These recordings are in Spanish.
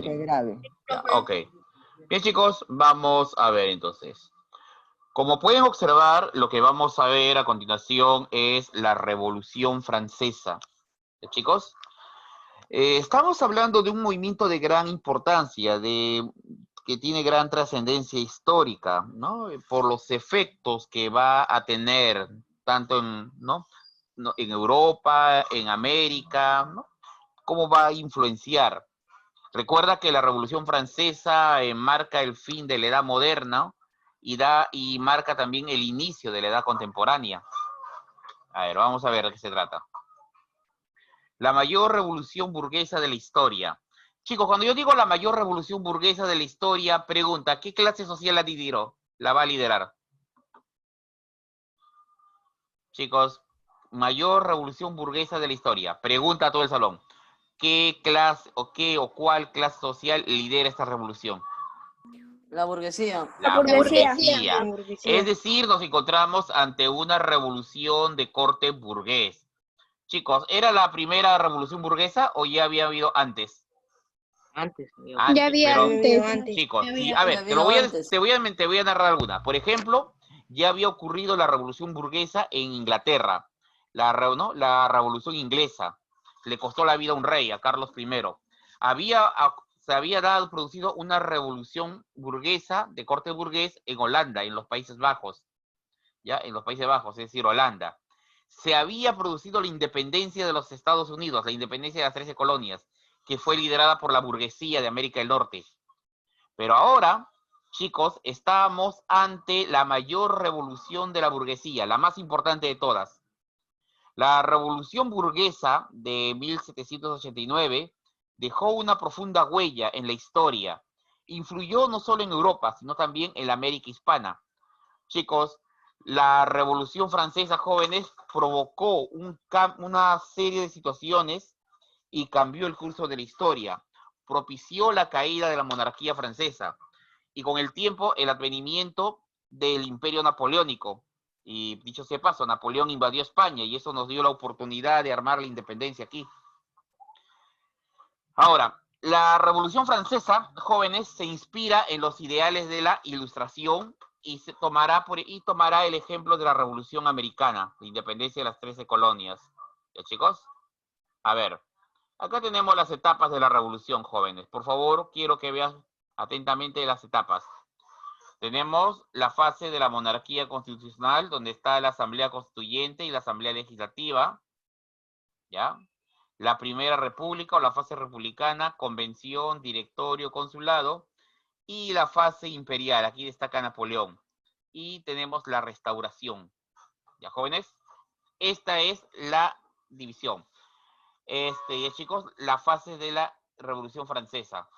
que grave. Ya, ok. Bien, chicos, vamos a ver entonces. Como pueden observar, lo que vamos a ver a continuación es la Revolución Francesa. ¿Ya, chicos? Estamos hablando de un movimiento de gran importancia, que tiene gran trascendencia histórica, ¿no? Por los efectos que va a tener tanto en Europa, en América, ¿no? Cómo va a influenciar. Recuerda que la Revolución Francesa marca el fin de la Edad Moderna y marca también el inicio de la Edad Contemporánea. A ver, vamos a ver de qué se trata. La mayor revolución burguesa de la historia. Chicos, cuando yo digo la mayor revolución burguesa de la historia, pregunta, ¿qué clase social la va a liderar? Chicos, mayor revolución burguesa de la historia. Pregunta a todo el salón. ¿Qué clase o cuál clase social lidera esta revolución? La burguesía. La burguesía. Es decir, nos encontramos ante una revolución de corte burgués. Chicos, ¿era la primera revolución burguesa o ya había habido antes? Antes. Ya había pero, antes. chicos, Ya a ver, había antes. te voy a narrar alguna. Por ejemplo, ya había ocurrido la revolución burguesa en Inglaterra, la revolución inglesa. Le costó la vida a un rey, a Carlos I. Se había producido una revolución burguesa, de corte burgués, en Holanda, en los Países Bajos. ¿Ya? En los Países Bajos, es decir, Holanda. Se había producido la independencia de los Estados Unidos, la independencia de las 13 colonias, que fue liderada por la burguesía de América del Norte. Pero ahora, chicos, estamos ante la mayor revolución de la burguesía, la más importante de todas. La revolución burguesa de 1789 dejó una profunda huella en la historia. Influyó no solo en Europa, sino también en la América hispana. Chicos, la Revolución Francesa, jóvenes, provocó una serie de situaciones y cambió el curso de la historia. Propició la caída de la monarquía francesa y con el tiempo el advenimiento del imperio napoleónico. Y dicho sea de paso, Napoleón invadió España y eso nos dio la oportunidad de armar la independencia aquí. Ahora, la Revolución Francesa, jóvenes, se inspira en los ideales de la Ilustración y tomará el ejemplo de la Revolución Americana, la independencia de las 13 colonias. ¿Ya, chicos? A ver, acá tenemos las etapas de la Revolución, jóvenes. Por favor, quiero que vean atentamente las etapas. Tenemos la fase de la monarquía constitucional, donde está la Asamblea Constituyente y la Asamblea Legislativa. ¿Ya? La Primera República o la fase republicana, convención, directorio, consulado, y la fase imperial, aquí destaca Napoleón. Y tenemos la restauración. ¿Ya, jóvenes? Esta es la división. Ya, chicos, la fase de la Revolución Francesa.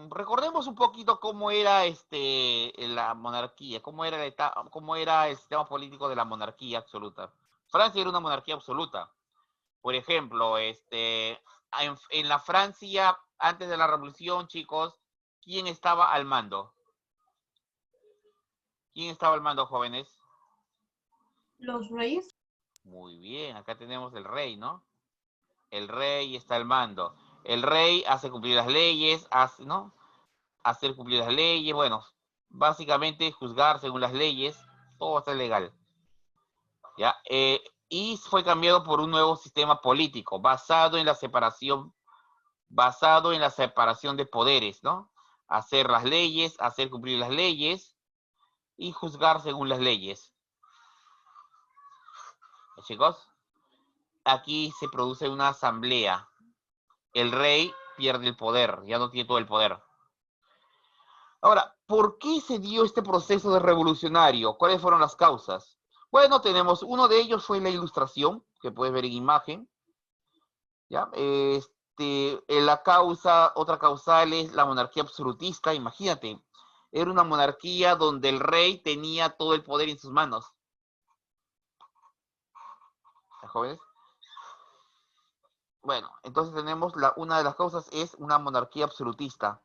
Recordemos un poquito cómo era la monarquía, cómo era el sistema político de la monarquía absoluta. Francia era una monarquía absoluta. Por ejemplo, en la Francia, antes de la revolución, chicos, ¿quién estaba al mando? ¿Quién estaba al mando, jóvenes? Los reyes. Muy bien, acá tenemos el rey, ¿no? El rey está al mando. El rey hace cumplir las leyes, ¿no? Hacer cumplir las leyes, bueno, básicamente juzgar según las leyes, todo está legal. ¿Ya? Y fue cambiado por un nuevo sistema político basado en la separación de poderes, ¿no? Hacer las leyes, hacer cumplir las leyes y juzgar según las leyes. ¿Ya, chicos? Aquí se produce una asamblea. El rey pierde el poder, ya no tiene todo el poder. Ahora, ¿por qué se dio este proceso de revolucionario? ¿Cuáles fueron las causas? Bueno, uno de ellos fue la Ilustración, que puedes ver en imagen. ¿Ya? Otra causal es la monarquía absolutista, imagínate. Era una monarquía donde el rey tenía todo el poder en sus manos. ¿Ya, jóvenes? Bueno, entonces tenemos una de las causas es una monarquía absolutista.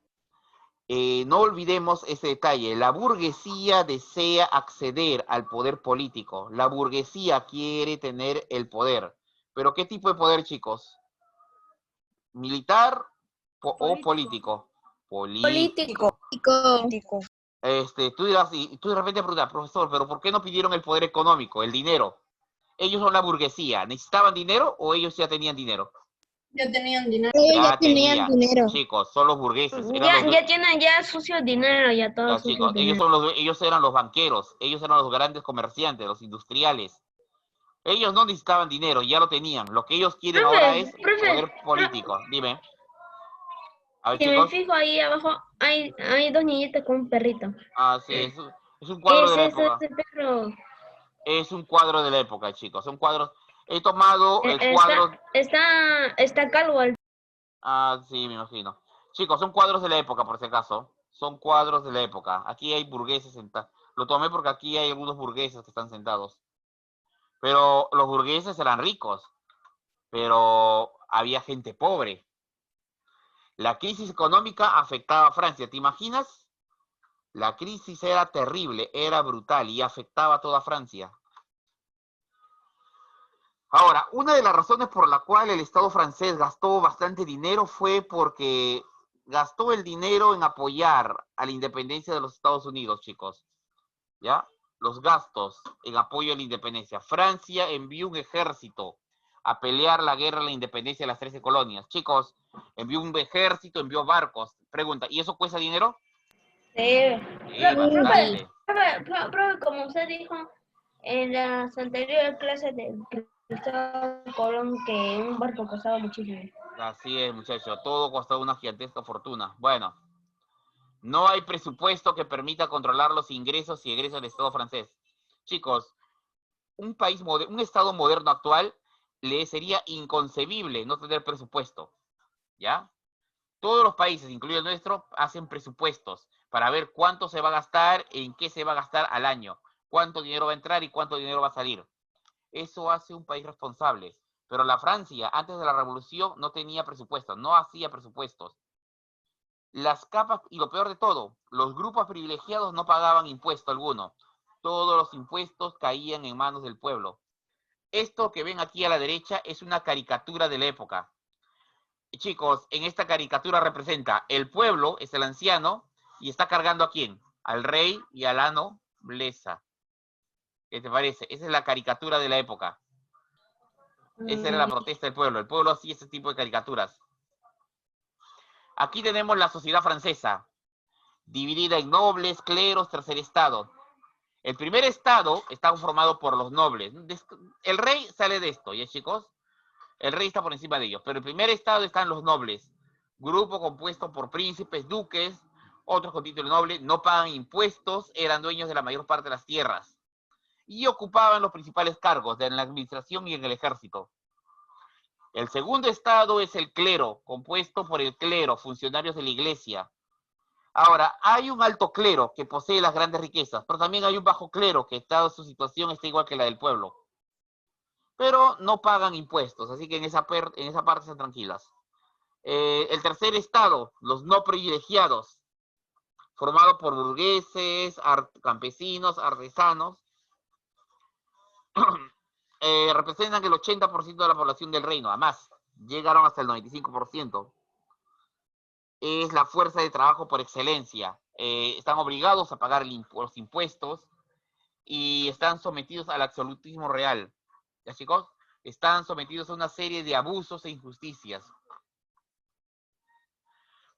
No olvidemos ese detalle. La burguesía desea acceder al poder político. La burguesía quiere tener el poder. ¿Pero qué tipo de poder, chicos? ¿Militar o político? Político. Tú dirás, y tú de repente preguntas, profesor, ¿pero por qué no pidieron el poder económico, el dinero? Ellos son la burguesía. ¿Necesitaban dinero o ellos ya tenían dinero? Ya tenían dinero. Ya tenían dinero. Chicos, son los burgueses. Ya tienen ya sucio dinero, ya todo Ya, sucio chicos, dinero. ellos eran los banqueros, ellos eran los grandes comerciantes, los industriales. Ellos no necesitaban dinero, ya lo tenían. Lo que ellos quieren ahora es poder político. Dime. A ver, Si me chicos. fijo ahí abajo, hay dos niñitas con un perrito. Ah, sí, es un cuadro de la época. Ese perro. Es un cuadro de la época, chicos. Son cuadros. He tomado el cuadro. Está calvo. Ah, sí, me imagino. Chicos, son cuadros de la época, por si acaso. Son cuadros de la época. Aquí hay burgueses sentados. Lo tomé porque aquí hay algunos burgueses que están sentados. Pero los burgueses eran ricos. Pero había gente pobre. La crisis económica afectaba a Francia. ¿Te imaginas? La crisis era terrible, era brutal y afectaba a toda Francia. Ahora, una de las razones por la cual el Estado francés gastó bastante dinero fue porque gastó el dinero en apoyar a la independencia de los Estados Unidos, chicos. ¿Ya? Los gastos en apoyo a la independencia. Francia envió un ejército a pelear la guerra a la independencia de las 13 colonias. Chicos, envió un ejército, envió barcos. Pregunta, ¿y eso cuesta dinero? Sí. Bastante. Profe, como usted dijo en las anteriores clases de Cristóbal Colón, que un barco costaba muchísimo. Así es, muchachos. Todo costó una gigantesca fortuna. Bueno, no hay presupuesto que permita controlar los ingresos y egresos del Estado francés. Chicos, un Estado moderno actual le sería inconcebible no tener presupuesto. ¿Ya? Todos los países, incluido el nuestro, hacen presupuestos para ver cuánto se va a gastar, en qué se va a gastar al año, cuánto dinero va a entrar y cuánto dinero va a salir. Eso hace un país responsable. Pero la Francia, antes de la revolución, no tenía presupuestos, no hacía presupuestos. Las capas, y lo peor de todo, los grupos privilegiados no pagaban impuesto alguno. Todos los impuestos caían en manos del pueblo. Esto que ven aquí a la derecha es una caricatura de la época. Chicos, en esta caricatura representa el pueblo, es el anciano, y está cargando ¿a quién? Al rey y a la nobleza. ¿Qué te parece? Esa es la caricatura de la época. Esa era la protesta del pueblo. El pueblo hacía ese tipo de caricaturas. Aquí tenemos la sociedad francesa, dividida en nobles, cleros, tercer estado. El primer estado está conformado por los nobles. El rey sale de esto, ¿ya, chicos? El rey está por encima de ellos. Pero el primer estado están los nobles. Grupo compuesto por príncipes, duques, otros con título noble, no pagan impuestos, eran dueños de la mayor parte de las tierras. Y ocupaban los principales cargos en la administración y en el ejército. El segundo estado es el clero, compuesto por el clero, funcionarios de la iglesia. Ahora, hay un alto clero que posee las grandes riquezas, pero también hay un bajo clero que su situación está igual que la del pueblo. Pero no pagan impuestos, así que en esa parte están tranquilas. El tercer estado, los no privilegiados, formado por burgueses, campesinos, artesanos, representan el 80% de la población del reino, además, llegaron hasta el 95%. Es la fuerza de trabajo por excelencia. Están obligados a pagar los impuestos y están sometidos al absolutismo real. ¿Ya, chicos? Están sometidos a una serie de abusos e injusticias.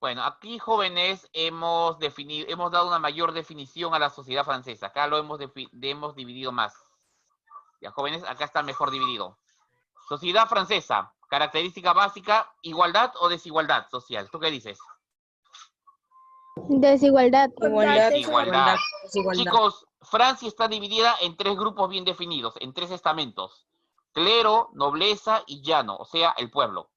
Bueno, aquí, jóvenes, hemos dado una mayor definición a la sociedad francesa. Acá lo hemos dividido más. Ya, jóvenes, acá está mejor dividido. Sociedad francesa, característica básica, igualdad o desigualdad social. ¿Tú qué dices? Desigualdad. Desigualdad. Chicos, Francia está dividida en 3 grupos bien definidos, en 3 estamentos. Clero, nobleza y llano, o sea, el pueblo.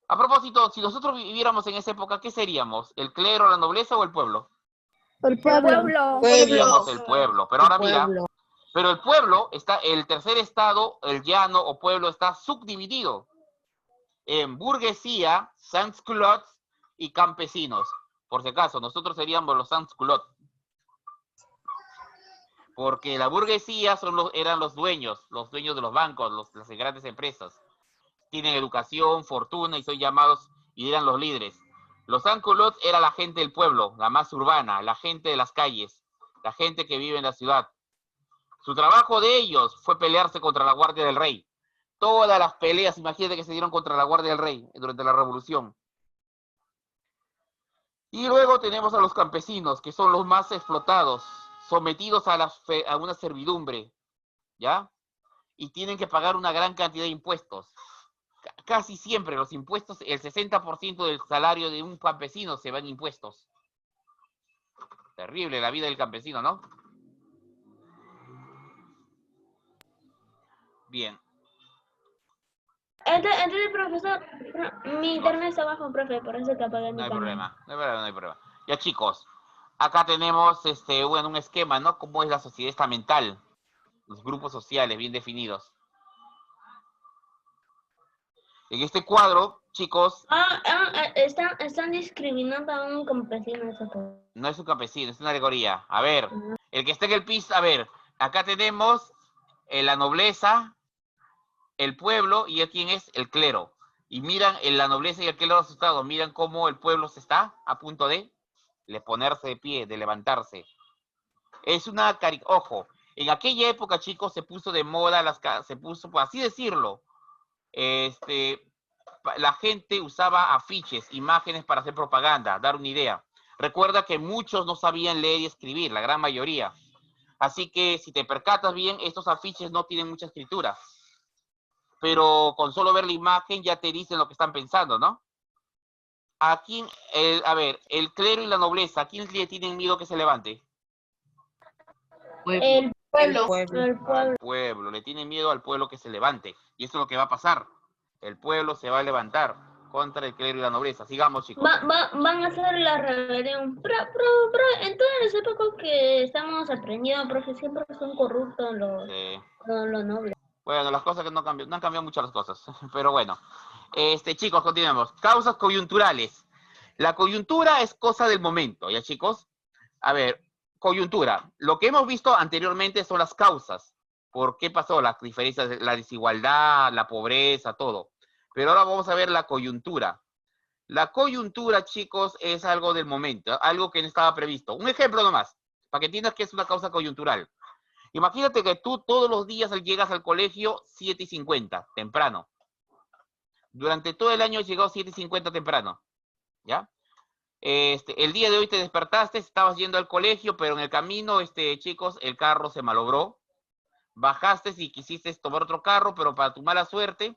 A propósito, si nosotros viviéramos en esa época, ¿qué seríamos? ¿El clero, la nobleza o el pueblo? El pueblo. Seríamos el pueblo. Pero ahora mira, pero el pueblo está, el tercer estado, el llano o pueblo, está subdividido en burguesía, sans-culottes y campesinos. Por si acaso, nosotros seríamos los sans-culottes. Porque la burguesía eran los dueños de los bancos, las grandes empresas. tienen educación, fortuna y son llamados y eran los líderes. Los sans-culottes era la gente del pueblo, la más urbana, la gente de las calles, la gente que vive en la ciudad. Su trabajo de ellos fue pelearse contra la Guardia del Rey. Todas las peleas, imagínate que se dieron contra la Guardia del Rey durante la Revolución. Y luego tenemos a los campesinos, que son los más explotados, sometidos a una servidumbre, ¿ya? Y tienen que pagar una gran cantidad de impuestos. Casi siempre los impuestos, el 60% del salario de un campesino se va en impuestos. Terrible la vida del campesino, ¿no? Bien. Entonces, profesor, mi internet está bajo, profe, por eso que apagué mi No hay cámara. problema, no hay problema. Ya, chicos, acá tenemos bueno, un esquema, ¿no? Cómo es la sociedad estamental, los grupos sociales bien definidos. En este cuadro, chicos... Están discriminando a un campesino. No es un campesino, es una alegoría. A ver, el que está en el piso, a ver, acá tenemos la nobleza, el pueblo, y quién es el clero. Y miran la nobleza y el clero asustados, miran cómo el pueblo se está a punto de ponerse de pie, de levantarse. Es una ojo, en aquella época, chicos, se puso de moda, se puso, por así decirlo, la gente usaba afiches, imágenes para hacer propaganda, dar una idea. Recuerda que muchos no sabían leer y escribir, la gran mayoría. Así que si te percatas bien, estos afiches no tienen mucha escritura. Pero con solo ver la imagen ya te dicen lo que están pensando, ¿no? A ver, el clero y la nobleza, ¿a quién le tienen miedo que se levante? El pueblo. Al pueblo, le tienen miedo al pueblo que se levante. Y eso es lo que va a pasar. El pueblo se va a levantar contra el clero y la nobleza. Sigamos, chicos. Van a hacer la rebelión. Pero en todas las épocas que estamos aprendiendo, profe, siempre son corruptos los nobles. Bueno, las cosas que no han cambiado mucho las cosas. Pero bueno. Chicos, continuemos. Causas coyunturales. La coyuntura es cosa del momento, ¿ya, chicos? A ver, coyuntura. Lo que hemos visto anteriormente son las causas. ¿Por qué pasó? Las diferencias, la desigualdad, la pobreza, todo. Pero ahora vamos a ver la coyuntura. La coyuntura, chicos, es algo del momento, algo que no estaba previsto. Un ejemplo nomás, para que entiendas que es una causa coyuntural. Imagínate que tú todos los días llegas al colegio 7:50, temprano. Durante todo el año has llegado 7:50 temprano, ¿ya? El día de hoy te despertaste, estabas yendo al colegio, pero en el camino, chicos, el carro se malogró. Bajaste y quisiste tomar otro carro, pero para tu mala suerte,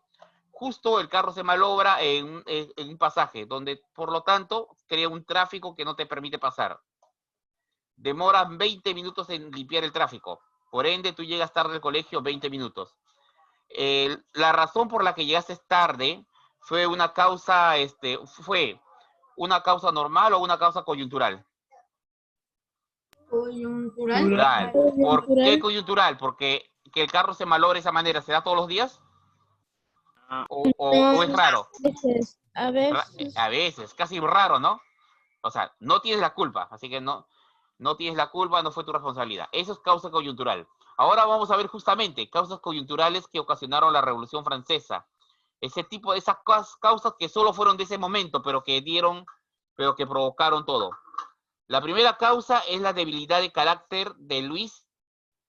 justo el carro se malogra en un pasaje, donde, por lo tanto, crea un tráfico que no te permite pasar. Demoran 20 minutos en limpiar el tráfico. Por ende, tú llegas tarde al colegio 20 minutos. La razón por la que llegaste tarde fue una causa, normal o una causa coyuntural. Coyuntural. ¿Por qué coyuntural? Porque que el carro se malogre de esa manera, ¿se da todos los días? ¿O es raro? A veces. A veces, casi raro, ¿no? O sea, no tienes la culpa, así que no tienes la culpa, no fue tu responsabilidad. Eso es causa coyuntural. Ahora vamos a ver justamente causas coyunturales que ocasionaron la Revolución Francesa. Ese tipo de esas causas que solo fueron de ese momento, pero que provocaron todo. La primera causa es la debilidad de carácter de Luis,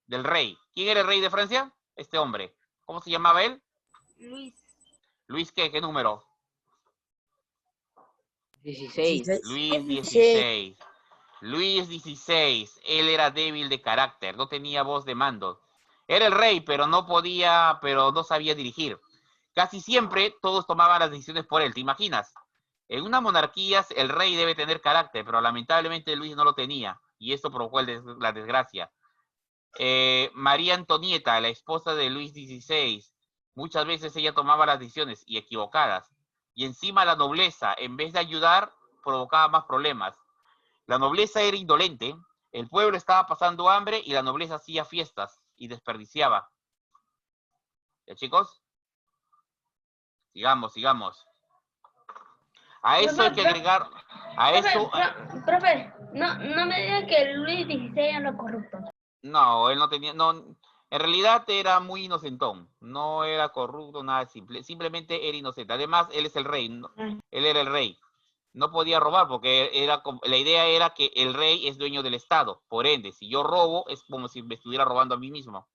del rey. ¿Quién era el rey de Francia? Este hombre. ¿Cómo se llamaba él? Luis. ¿Luis qué? ¿Qué número? 16. Luis 16. Luis XVI, él era débil de carácter, no tenía voz de mando. Era el rey, pero no sabía dirigir. Casi siempre todos tomaban las decisiones por él, ¿te imaginas? En una monarquía el rey debe tener carácter, pero lamentablemente Luis no lo tenía, y eso provocó la desgracia. María Antonieta, la esposa de Luis XVI, muchas veces ella tomaba las decisiones y equivocadas. Y encima la nobleza, en vez de ayudar, provocaba más problemas. La nobleza era indolente, el pueblo estaba pasando hambre y la nobleza hacía fiestas y desperdiciaba. ¿Ya, chicos? Sigamos. A eso hay que agregar... Profe, no me diga que Luis XVI era corrupto. No, él no tenía... No, en realidad era muy inocentón. No era corrupto, nada simple. Simplemente era inocente. Además, él es el rey. Él era el rey. No podía robar porque la idea era que el rey es dueño del Estado. Por ende, si yo robo, es como si me estuviera robando a mí mismo.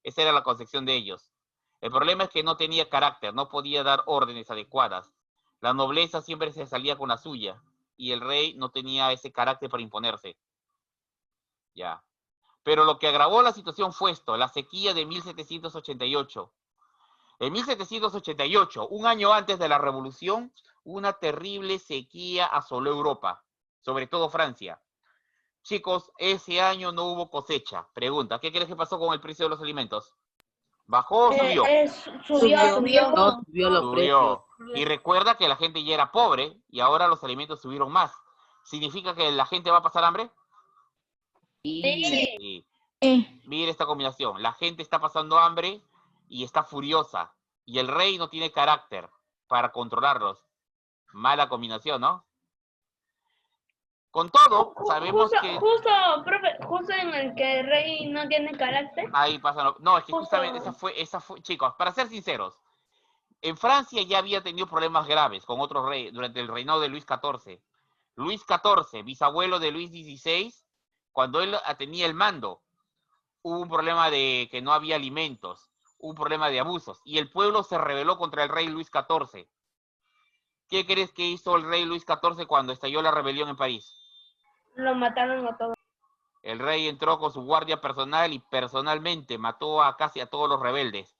Esa era la concepción de ellos. El problema es que no tenía carácter, no podía dar órdenes adecuadas. La nobleza siempre se salía con la suya y el rey no tenía ese carácter para imponerse. Ya. Pero lo que agravó la situación fue esto, la sequía de 1788. En 1788, un año antes de la revolución, una terrible sequía asoló Europa, sobre todo Francia. Chicos, ese año no hubo cosecha. Pregunta, ¿qué crees que pasó con el precio de los alimentos? ¿Bajó o subió? Subió. Y recuerda que la gente ya era pobre y ahora los alimentos subieron más. ¿Significa que la gente va a pasar hambre? Sí. Mire esta combinación. La gente está pasando hambre y está furiosa. Y el rey no tiene carácter para controlarlos. Mala combinación, ¿no? Con todo, sabemos que... Justo en el que el rey no tiene carácter. Ahí pasa... No, es que justamente esa fue... Chicos, para ser sinceros, en Francia ya había tenido problemas graves con otros reyes durante el reinado de Luis XIV. Luis XIV, bisabuelo de Luis XVI, cuando él tenía el mando, hubo un problema de que no había alimentos, un problema de abusos, y el pueblo se rebeló contra el rey Luis XIV. ¿Qué crees que hizo el rey Luis XIV cuando estalló la rebelión en París? Lo mataron a todos. El rey entró con su guardia personal y personalmente mató a casi a todos los rebeldes,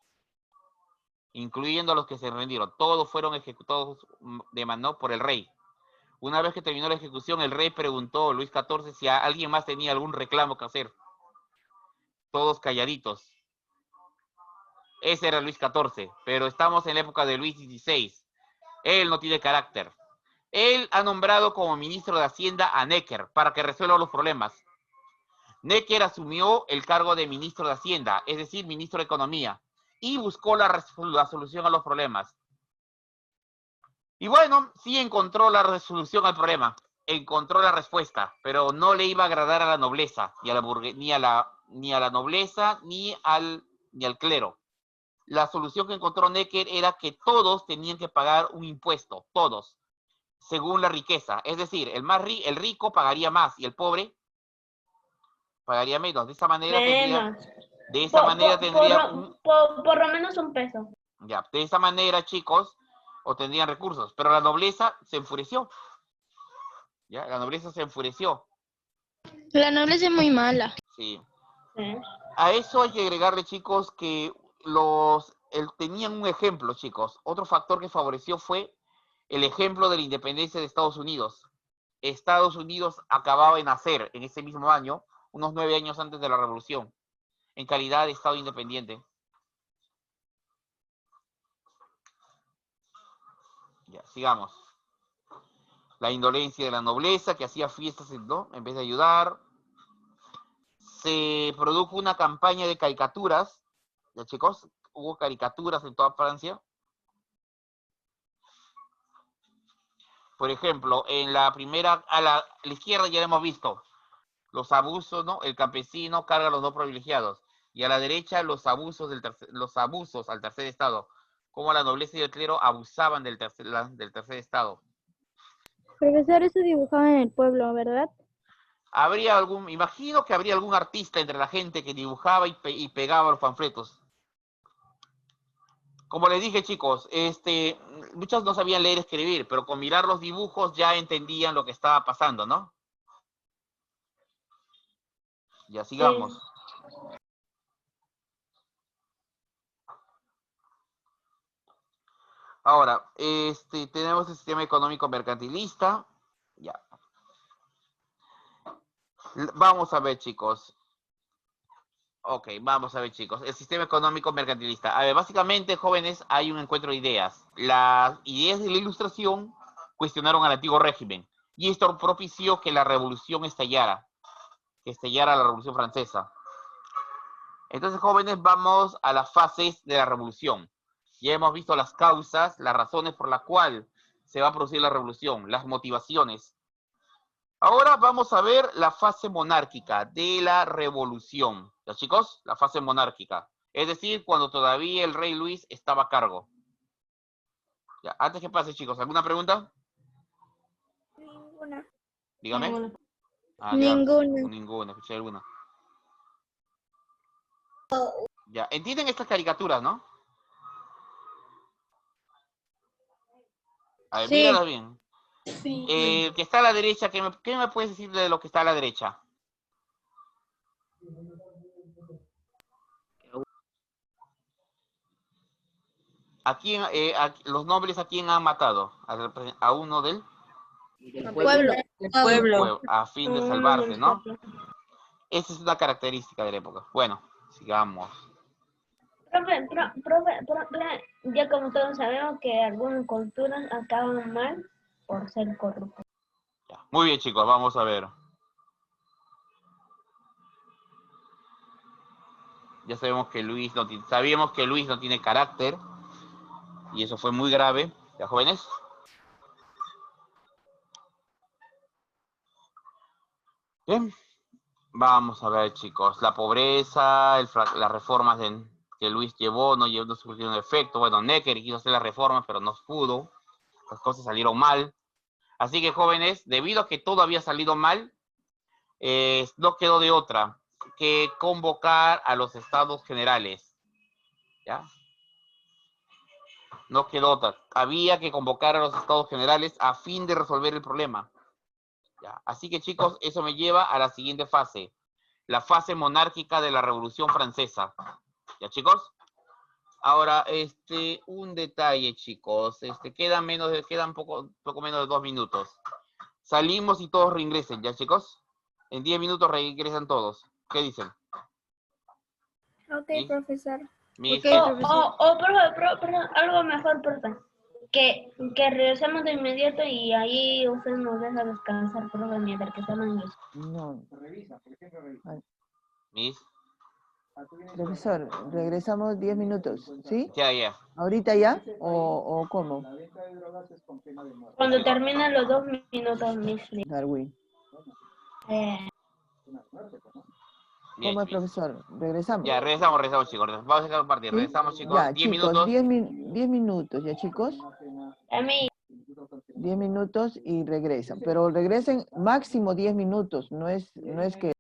incluyendo a los que se rindieron. Todos fueron ejecutados de mano por el rey. Una vez que terminó la ejecución, el rey preguntó a Luis XIV si alguien más tenía algún reclamo que hacer. Todos calladitos. Ese era Luis XIV, pero estamos en la época de Luis XVI. Él no tiene carácter. Él ha nombrado como ministro de Hacienda a Necker para que resuelva los problemas. Necker asumió el cargo de ministro de Hacienda, es decir, ministro de Economía, y buscó la solución a los problemas. Y bueno, sí encontró la resolución al problema, encontró la respuesta, pero no le iba a agradar a la nobleza, ni a la nobleza, ni al clero. La solución que encontró Necker era que todos tenían que pagar un impuesto, todos, según la riqueza. Es decir, el rico pagaría más y el pobre pagaría menos. De esa manera tendría por lo menos un peso. Ya, de esa manera, chicos, obtendrían recursos. Pero la nobleza se enfureció. Ya, la nobleza se enfureció. La nobleza es muy mala. Sí. A eso hay que agregarle, chicos, que tenían un ejemplo, chicos. Otro factor que favoreció fue el ejemplo de la independencia de Estados Unidos. Estados Unidos acababa de nacer en ese mismo año, unos 9 años antes de la Revolución, en calidad de Estado independiente. Ya, sigamos. La indolencia de la nobleza, que hacía fiestas, ¿no?, en vez de ayudar. Se produjo una campaña de caricaturas. Ya, chicos, hubo caricaturas en toda Francia. Por ejemplo, en la primera, a la izquierda ya hemos visto los abusos, ¿no? El campesino carga a los no privilegiados. Y a la derecha los abusos al tercer estado. Cómo la nobleza y el clero abusaban del tercer estado. Profesor, eso dibujaba en el pueblo, ¿verdad? Imagino que habría algún artista entre la gente que dibujaba y pegaba los panfletos. Como les dije, chicos, muchos no sabían leer y escribir, pero con mirar los dibujos ya entendían lo que estaba pasando, ¿no? Ya sigamos. Sí. Ahora, tenemos el sistema económico mercantilista. Ya. Vamos a ver, chicos. Ok, vamos a ver, chicos. El sistema económico mercantilista. A ver, básicamente, jóvenes, hay un encuentro de ideas. Las ideas de la Ilustración cuestionaron al antiguo régimen. Y esto propició que la revolución estallara. Que estallara la Revolución Francesa. Entonces, jóvenes, vamos a las fases de la revolución. Ya hemos visto las causas, las razones por las cuales se va a producir la revolución, las motivaciones. Ahora vamos a ver la fase monárquica de la revolución. ¿Ya, chicos? La fase monárquica. Es decir, cuando todavía el rey Luis estaba a cargo. Ya, antes que pase, chicos, ¿alguna pregunta? Ninguna. Dígame. Ninguna. Ah, ya, Ninguna. ninguna, escuché alguna. Ya, ¿entienden estas caricaturas, no? A ver, Sí. míralas bien. Sí. El que está a la derecha, ¿qué me puedes decir de lo que está a la derecha? Los nobles, ¿a quién han matado? A uno del Pueblo. El pueblo. pueblo, a fin de salvarse, ¿no? Esa es una característica de la época. Bueno, sigamos. Profe, ya como todos sabemos que algunas culturas acaban mal por ser corruptos. Ya. Muy bien, chicos, vamos a ver. Ya sabemos que sabíamos que Luis no tiene carácter. Y eso fue muy grave. ¿Ya, jóvenes? Bien. Vamos a ver, chicos. La pobreza, las reformas que Luis no surgieron efecto. Bueno, Necker quiso hacer las reformas, pero no pudo. Las cosas salieron mal. Así que, jóvenes, debido a que todo había salido mal, no quedó de otra que convocar a los estados generales. ¿Ya? No quedó otra. Había que convocar a los estados generales a fin de resolver el problema. ¿Ya? Así que, chicos, eso me lleva a la siguiente fase. La fase monárquica de la Revolución Francesa. ¿Ya, chicos? Ahora, un detalle, chicos. Quedan poco menos de 2 minutos. Salimos y todos reingresen, ¿ya, chicos? En 10 minutos reingresan todos. ¿Qué dicen? Ok, ¿Sí? profesor. Mis, Ok, profesor. Profe, algo mejor, profe. Que regresemos de inmediato y ahí usted nos deja descansar, profe, mientras que estamos en eso. No, mis. profesor, regresamos 10 minutos, ¿sí? Ya. ¿Ahorita ya? ¿O cómo? Cuando terminen los 2 minutos, Miss. Darwin. Bien, ¿Cómo es, mis. profesor? ¿Regresamos? Ya, regresamos, chicos. Vamos a dejar un partido. ¿Sí? Regresamos, chicos. Ya, 10 chicos, minutos. 10 minutos, ¿ya, chicos? A mí. 10 minutos y regresan. Pero regresen máximo 10 minutos, no es que...